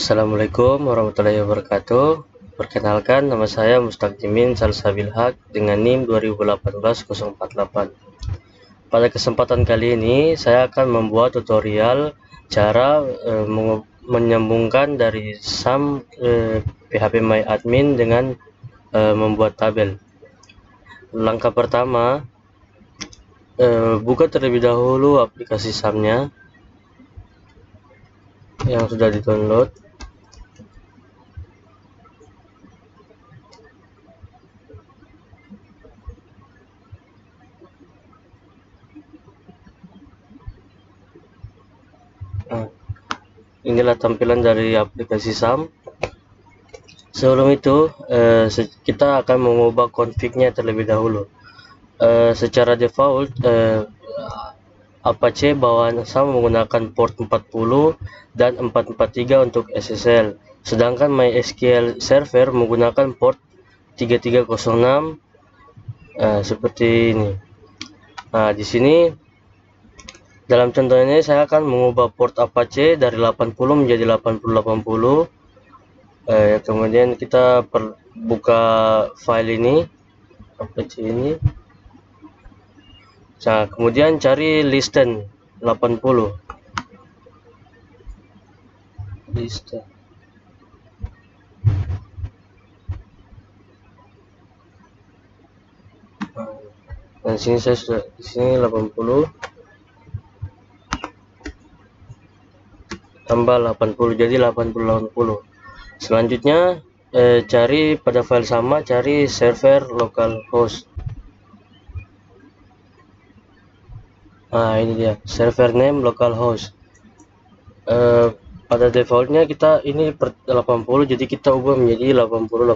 Assalamualaikum warahmatullahi wabarakatuh. Perkenalkan, nama saya Mustaqdimin Salsabil Haq dengan NIM 2018-048. Pada kesempatan kali ini, saya akan membuat tutorial cara menyambungkan dari SAM PHPMyAdmin dengan membuat tabel. Langkah pertama, buka terlebih dahulu aplikasi SAM-nya yang sudah di-download. Inilah tampilan dari aplikasi SAM. Sebelum itu, kita akan mengubah config-nya terlebih dahulu. Secara default, Apache bawaan SAM menggunakan port 40 dan 443 untuk SSL, sedangkan MySQL Server menggunakan port 3306 seperti ini. Nah, di sini dalam contoh ini saya akan mengubah port Apache dari 80 menjadi 8080. Kemudian kita buka file ini, Apache ini. Nah, kemudian cari listen 80. Listen. Dan sini saya sudah di sini 80 tambah 80 jadi 80. Selanjutnya cari pada file sama, cari server localhost. Nah, ini dia server name localhost. Pada defaultnya kita ini per 80, jadi kita ubah menjadi 80.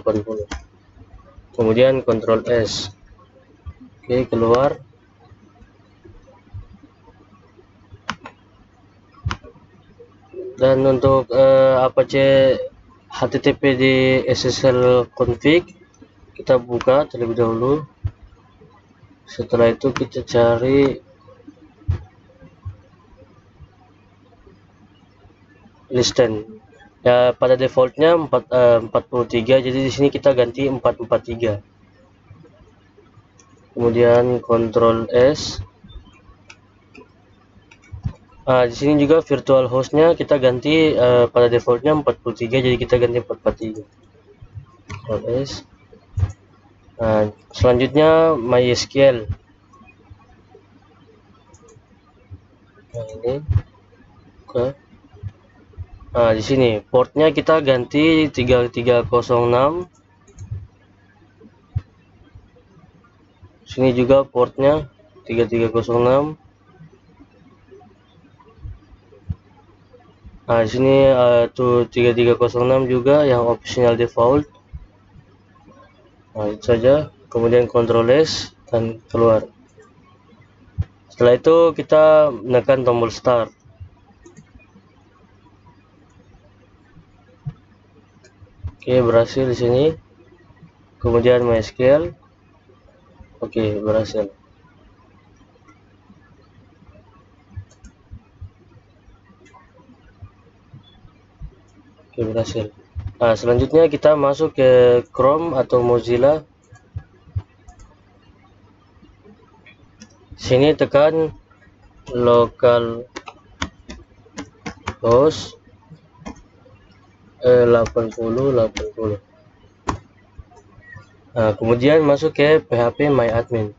Kemudian Ctrl S. Oke, keluar. Dan untuk Apache HTTP di SSL config kita buka terlebih dahulu. Setelah itu kita cari listen. Ya, pada defaultnya 43, jadi di sini kita ganti 443. Kemudian Ctrl S. Di sini juga virtual hostnya kita ganti, pada defaultnya 43, jadi kita ganti 443. Ctrl S. Selanjutnya MySQL. Nah, ini oke. Di sini portnya kita ganti 3306. Sini juga portnya 3306. Di sini tuh 3306 juga yang optional default. Itu saja. Kemudian Ctrl S dan keluar. Setelah itu kita menekan tombol start. Oke, berhasil di sini. Kemudian MySQL. Oke, berhasil. Oke, berhasil. Selanjutnya kita masuk ke Chrome atau Mozilla. Sini tekan localhost 80. Kemudian masuk ke PHPMyAdmin.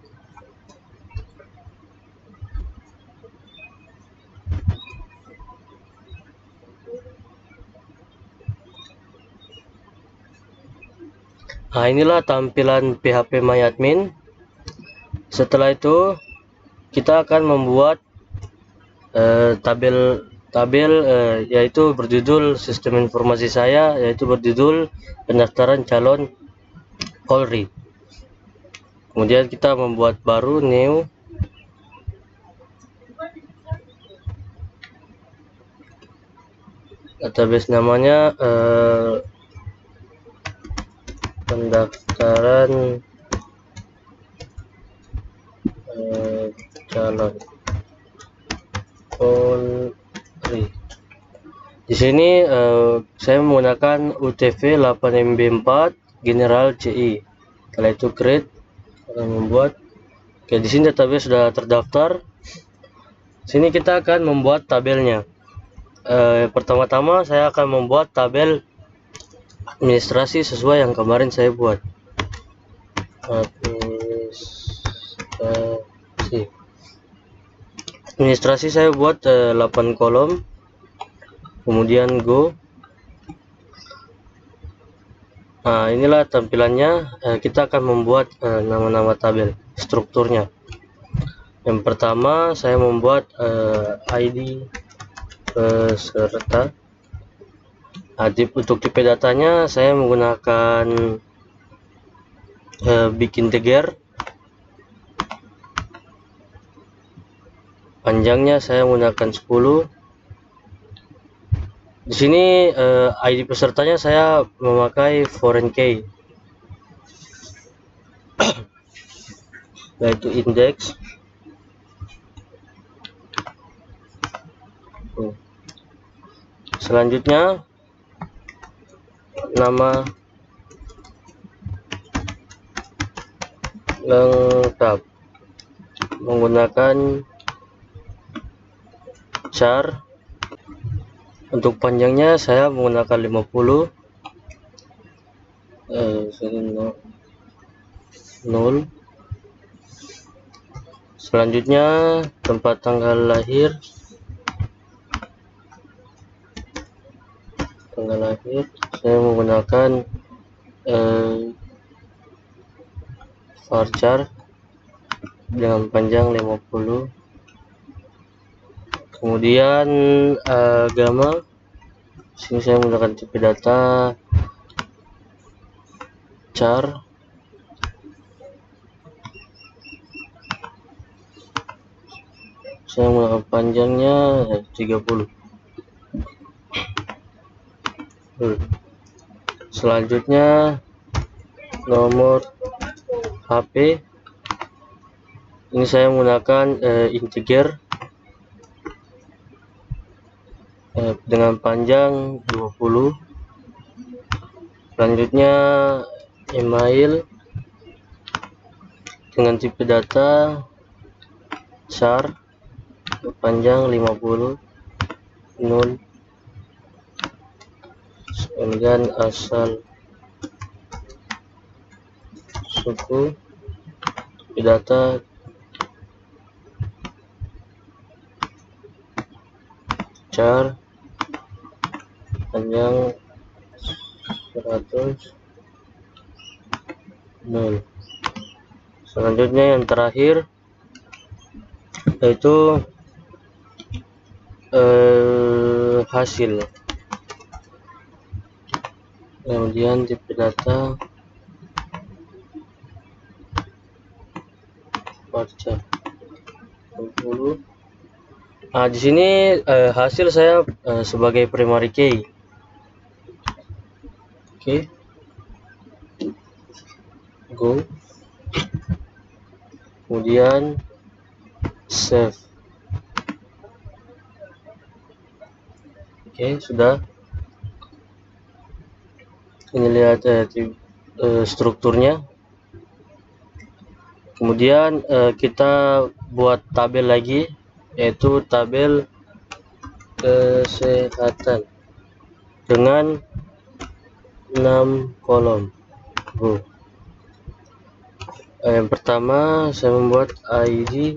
Inilah tampilan PHPMyAdmin. Setelah itu kita akan membuat tabel yaitu berjudul sistem informasi saya, yaitu berjudul pendaftaran calon Polri. Kemudian kita membuat baru new. Database namanya pendaftaran calon Polri. Di sini saya menggunakan UTV 8MB4 General CI. Setelah itu create, akan membuat. Oke, di sini database sudah terdaftar. Sini kita akan membuat tabelnya. Pertama-tama saya akan membuat tabel administrasi sesuai yang kemarin saya buat. Administrasi saya buat 8 kolom, kemudian go. Nah, inilah tampilannya. Kita akan membuat nama-nama tabel, strukturnya. Yang pertama saya membuat ID peserta. Untuk tipe datanya saya menggunakan big integer. Panjangnya saya menggunakan 10. Di sini ID pesertanya saya memakai foreign key, yaitu index. Selanjutnya nama lengkap menggunakan char. Untuk panjangnya saya menggunakan 50. 0. Selanjutnya tempat tanggal lahir. Saya menggunakan varchar dengan panjang 50. Kemudian agama, sini saya menggunakan tipe data char. Saya menggunakan panjangnya 30. Selanjutnya nomor HP, ini saya menggunakan integer dengan panjang 20. Selanjutnya email dengan tipe data char, panjang 50. 0. Kemudian asal suku, tipe data char, panjang 100. 0. Selanjutnya yang terakhir yaitu hasil, kemudian tipe data varchar 20. Nah, di sini hasil saya sebagai primary key. Oke. Go. Kemudian save. Oke, sudah. Ini lihat strukturnya. Kemudian kita buat tabel lagi, yaitu tabel kesehatan dengan 6 kolom. Yang pertama saya membuat ID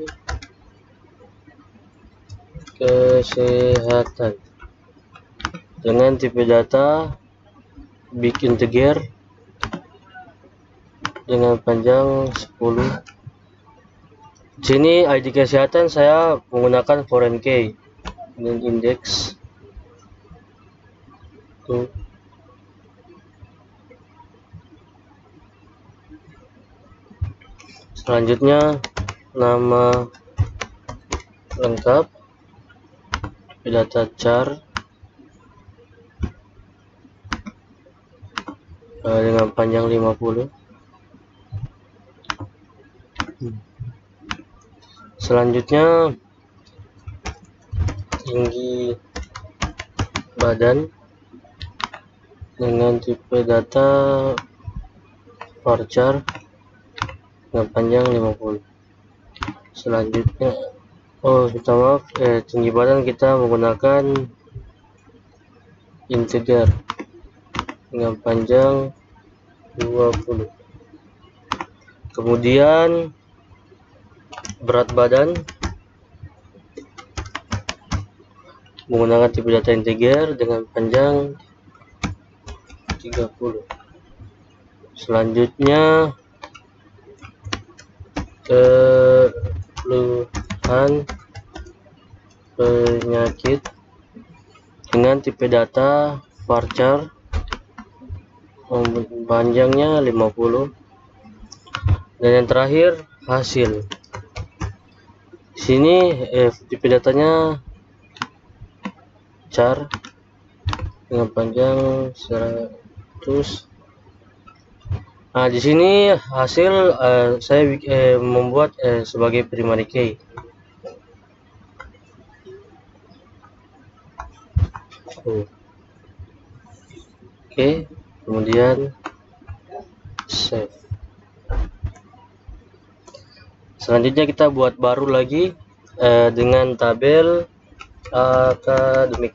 kesehatan dengan tipe data big integer dengan panjang 10. Sini ID kesehatan saya menggunakan foreign key dengan index. Tuh. Selanjutnya nama lengkap, data char dengan panjang 50. Selanjutnya tinggi badan dengan tipe data varchar dengan panjang 50. Selanjutnya minta maaf, tinggi badan kita menggunakan integer dengan panjang 20. Kemudian berat badan menggunakan tipe data integer dengan panjang 30. Selanjutnya keluhan penyakit dengan tipe data varchar panjangnya 50. Dan yang terakhir hasil. Di sini tipe datanya char dengan panjang 100. Nah, di sini hasil saya membuat sebagai primary key. Oke, kemudian save. Selanjutnya kita buat baru lagi dengan tabel akademik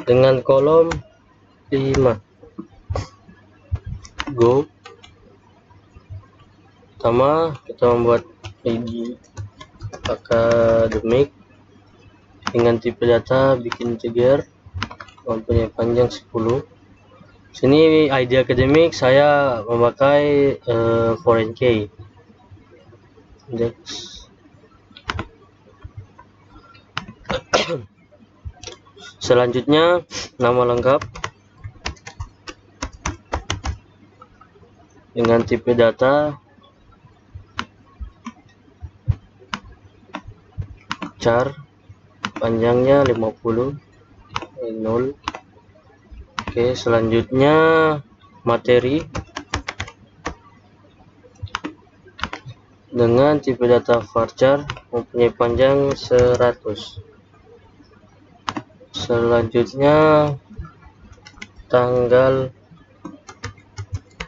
dengan kolom 5. Go. Pertama kita membuat ID akademik dengan tipe data bikin integer mempunyai panjang 10. Sini ID akademik saya memakai foreign key index. Selanjutnya nama lengkap dengan tipe data char panjangnya 50 0. Oke, selanjutnya materi dengan tipe data varchar mempunyai panjang 100. Selanjutnya tanggal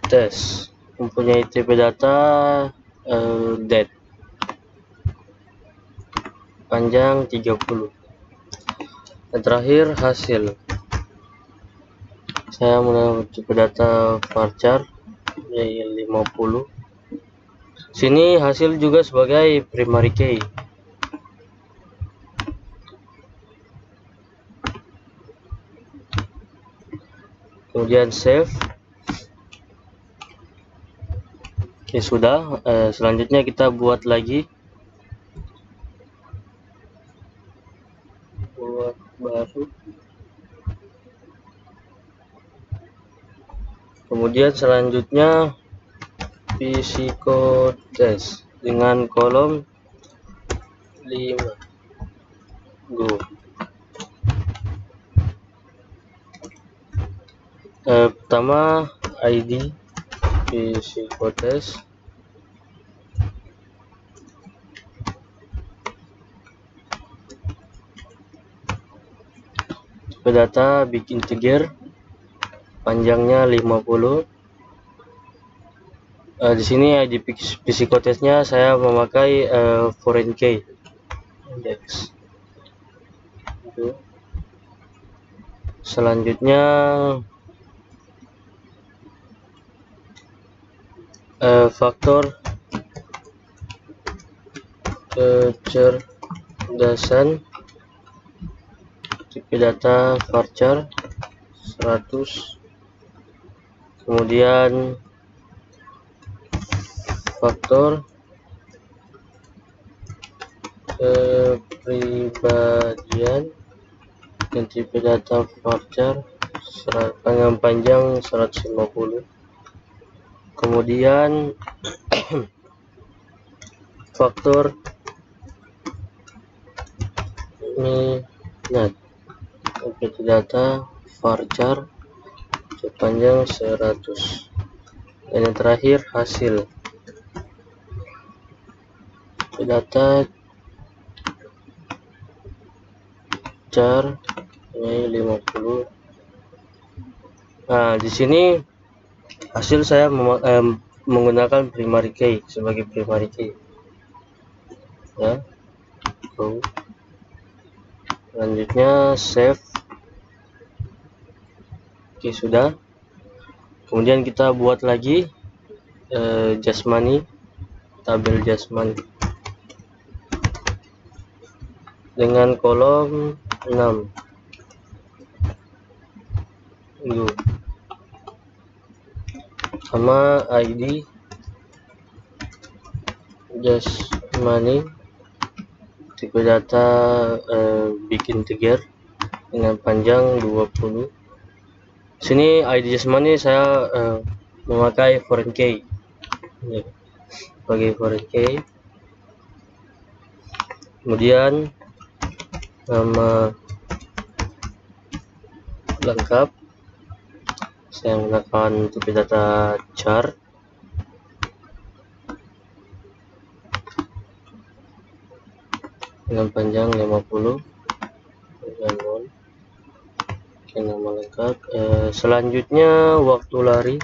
tes mempunyai tipe data date panjang 30. Dan terakhir hasil, saya menggunakan tipe data varchar yaitu 50. Sini hasil juga sebagai primary key. Kemudian save. Oke, sudah. Selanjutnya kita buat lagi baru. Kemudian selanjutnya psikotes dengan kolom 5. Go. Pertama ID psikotes tipe data big integer panjangnya 50. Di sini ID psikotesnya saya memakai foreign key index. Selanjutnya faktor kecerdasan tipe data varchar 100. Kemudian faktor kepribadian dan tipe data varchar dengan panjang 150. Kemudian faktor minat tipe data varchar sepanjang 100. Dan yang terakhir hasil data char Mei 50. Nah, di sini hasil saya menggunakan primary key sebagai primary key. Ya, selanjutnya save. Oke, sudah. Kemudian kita buat lagi just money, tabel just money dengan kolom 6. Sama ID just money, tipe data big integer dengan panjang 20. Sini ID just money saya memakai foreign key sebagai foreign key. Kemudian nama lengkap saya menggunakan tipe data char dengan panjang 50 dan 0. Oke, nama lengkap. Selanjutnya waktu lari,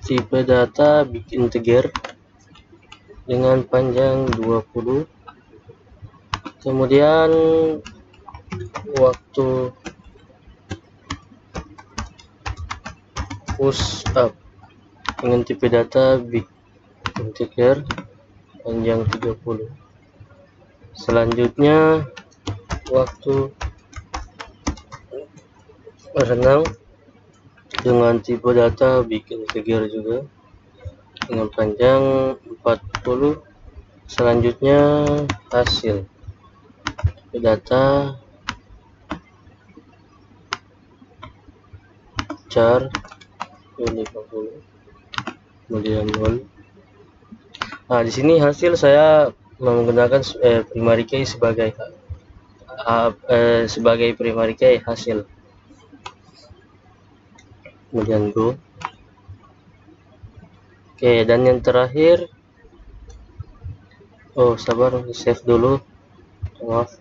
tipe data big integer dengan panjang 20. Kemudian waktu push up dengan tipe data big integer panjang 30. Selanjutnya waktu renang dengan tipe data big integer juga dengan panjang 40. Selanjutnya hasil tipe data char 50 kemudian 0. Nah, di sini hasil saya menggunakan primary key sebagai primary key hasil. Kemudian go. Oke, dan yang terakhir, sabar, save dulu, maaf,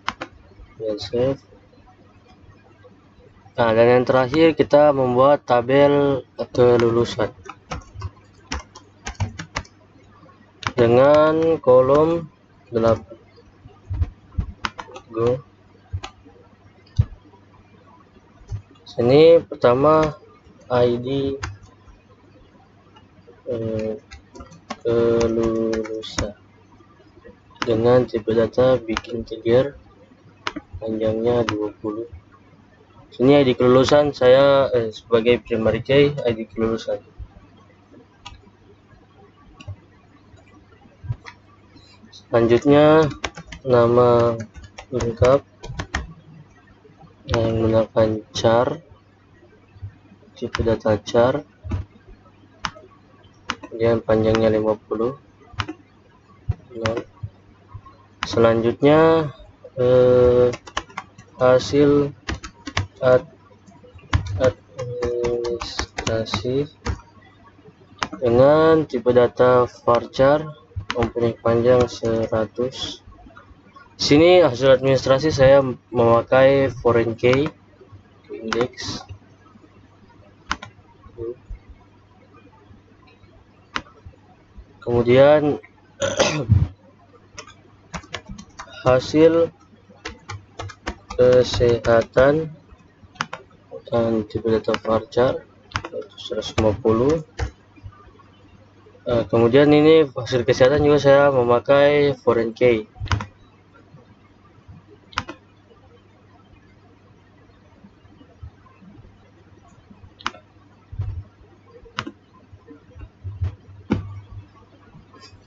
dan save. Nah, dan yang terakhir kita membuat tabel kelulusan dengan kolom 8. Go. Sini pertama ID kelulusan dengan tipe data big integer panjangnya 20. Sini ID kelulusan saya sebagai primary key ID kelulusan. Selanjutnya nama lengkap yang menggunakan char, tipe data char, kemudian panjangnya 50. Selanjutnya hasil administrasi dengan tipe data varchar mempunyai panjang 100. Sini hasil administrasi saya memakai foreign key index. Kemudian hasil kesehatan dan tipe data varchar 150. Kemudian ini hasil kesehatan juga saya memakai foreign key.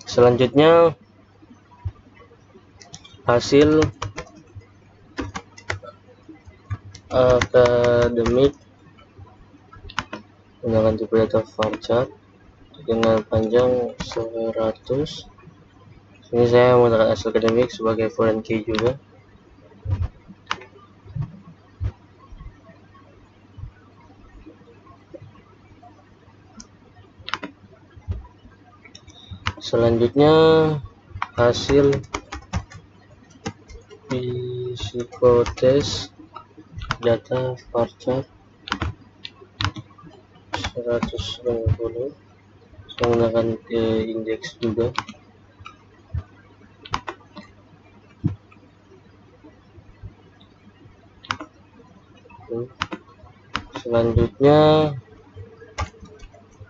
Selanjutnya hasil akademik menggunakan tipe data varchar dengan panjang 100. Ini saya menggunakan hasil akademik sebagai foreign key juga. Selanjutnya hasil psikotes data varchar 150 menggunakan indeks juga. Selanjutnya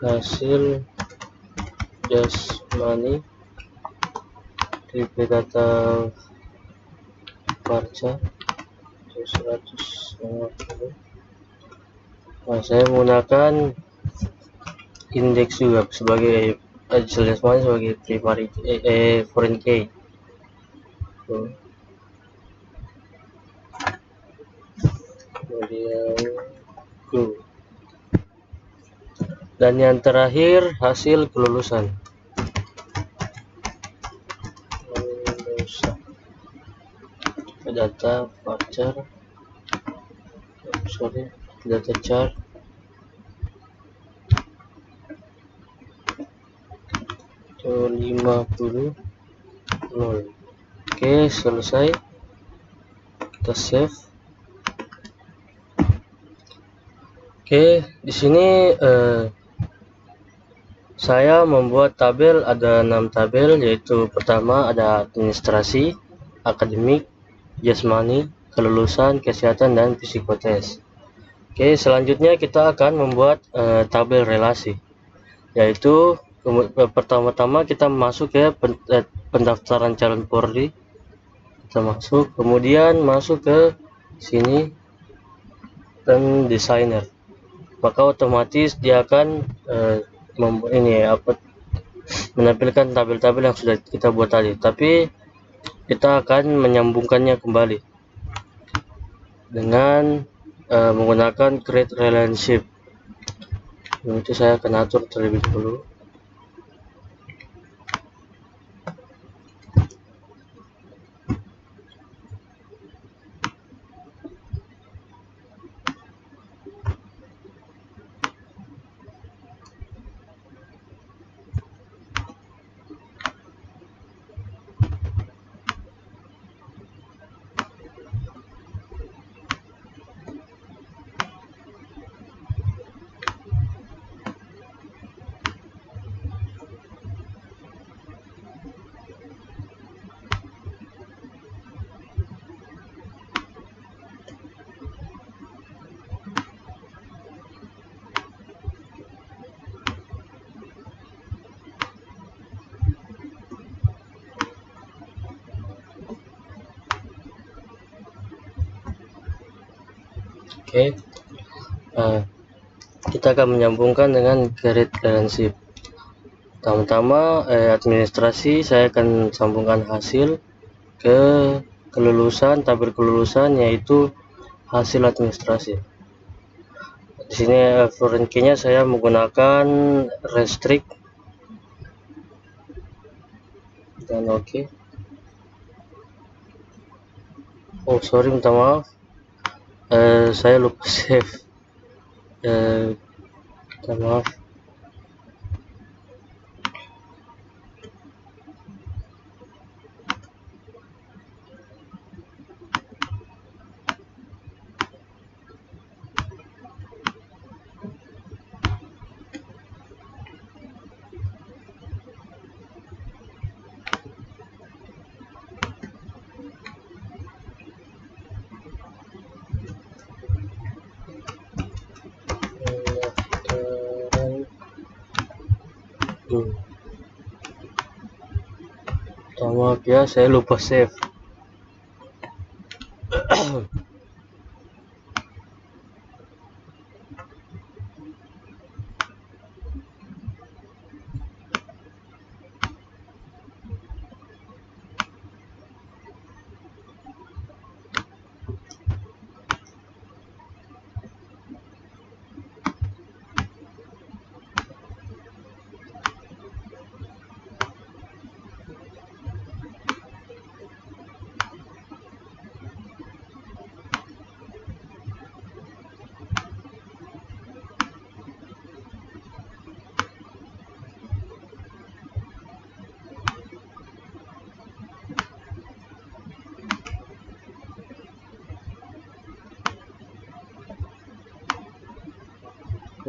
hasil jasmani data varchar 150. Nah, saya menggunakan indeks juga sebagai hasil jasmani sebagai primary foreign key. Kemudian dan yang terakhir hasil kelulusan. Data varchar, data chart 50 0. Oke, selesai. Kita save. Oke, di sini saya membuat tabel, ada 6 tabel, yaitu pertama ada administrasi, akademik, jasmani, kelulusan, kesehatan, dan psikotes. Oke, selanjutnya kita akan membuat tabel relasi, yaitu pertama-tama kita masuk ke pendaftaran calon Polri. Kita masuk, kemudian masuk ke sini dan desainer, maka otomatis dia akan menampilkan tabel-tabel yang sudah kita buat tadi, tapi kita akan menyambungkannya kembali dengan menggunakan create relationship. Itu saya akan atur terlebih dahulu. Oke, kita akan menyambungkan dengan create relationship. Pertama-tama administrasi, saya akan sambungkan hasil ke kelulusan, tabel kelulusan, yaitu hasil administrasi. Di sini foreign key-nya saya menggunakan restrict dan oke. Oh sorry, minta maaf, saya lupa save. Minta maaf. Maaf ya, saya lupa save.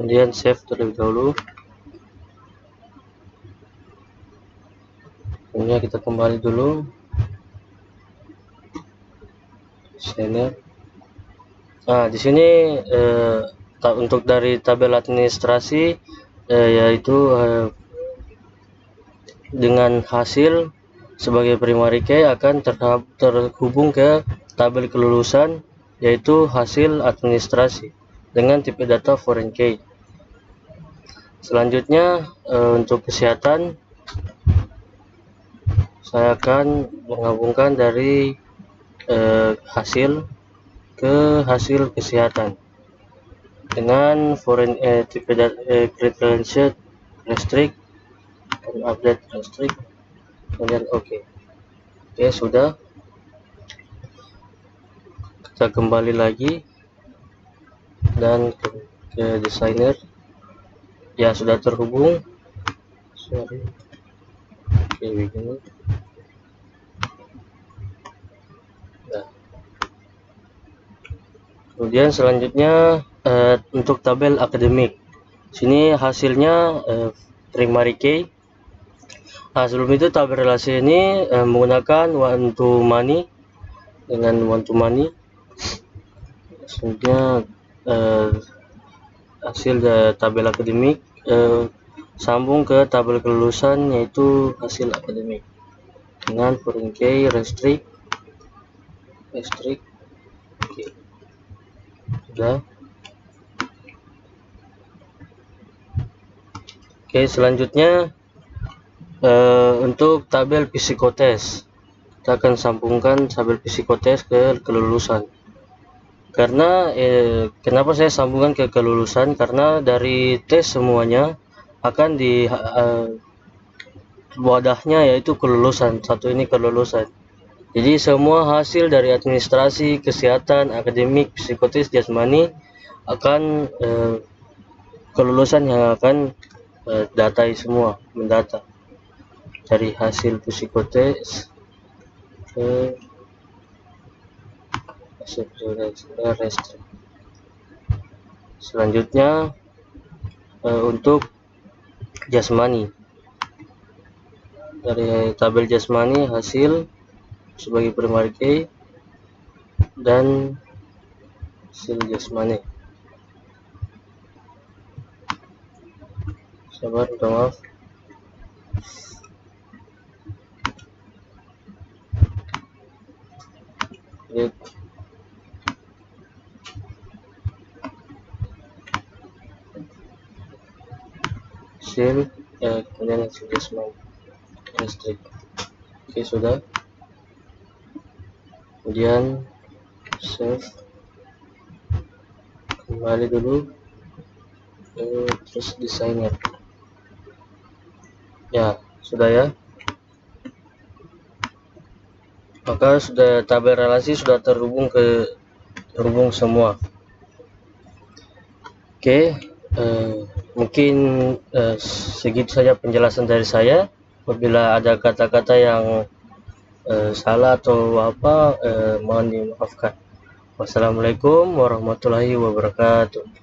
kemudian save terlebih dahulu. Kemudian kita kembali dulu sini. Nah, di sini untuk dari tabel administrasi yaitu dengan hasil sebagai primary key akan terhubung ke tabel kelulusan yaitu hasil administrasi dengan tipe data foreign key. Selanjutnya untuk kesehatan saya akan menggabungkan dari hasil ke hasil kesehatan dengan foreign tipe credential restrict dan update restrict, kemudian oke, sudah. Kita kembali lagi dan ke designer. Ya, sudah terhubung. Sorry. Oke, begini. Nah. Kemudian selanjutnya untuk tabel akademik. Sini hasilnya primary key. Nah, sebelum itu tabel relasi ini menggunakan one to many dengan one to many. Selanjutnya hasil tabel akademik sambung ke tabel kelulusan yaitu hasil akademik dengan foreign key restrict. Oke. Sudah. Oke, selanjutnya untuk tabel psikotes, kita akan sambungkan tabel psikotes ke kelulusan. Karena kenapa saya sambungkan ke kelulusan? Karena dari tes semuanya akan di wadahnya yaitu kelulusan. Satu ini kelulusan. Jadi semua hasil dari administrasi, kesehatan, akademik, psikotes, jasmani akan kelulusan yang akan datai semua, mendata dari hasil psikotes ke hasil restrict. Selanjutnya untuk jasmani, dari tabel jasmani hasil sebagai primary key dan hasil jasmani. Sabar, minta maaf. Hasil kemudian hasil jasmani restrict. Oke, sudah. Kemudian save, kembali dulu terus designer. Ya, sudah ya. Maka sudah tabel relasi sudah terhubung semua. Oke, mungkin segitu saja penjelasan dari saya. Apabila ada kata-kata yang salah atau apa, mohon dimaafkan. Wassalamualaikum warahmatullahi wabarakatuh.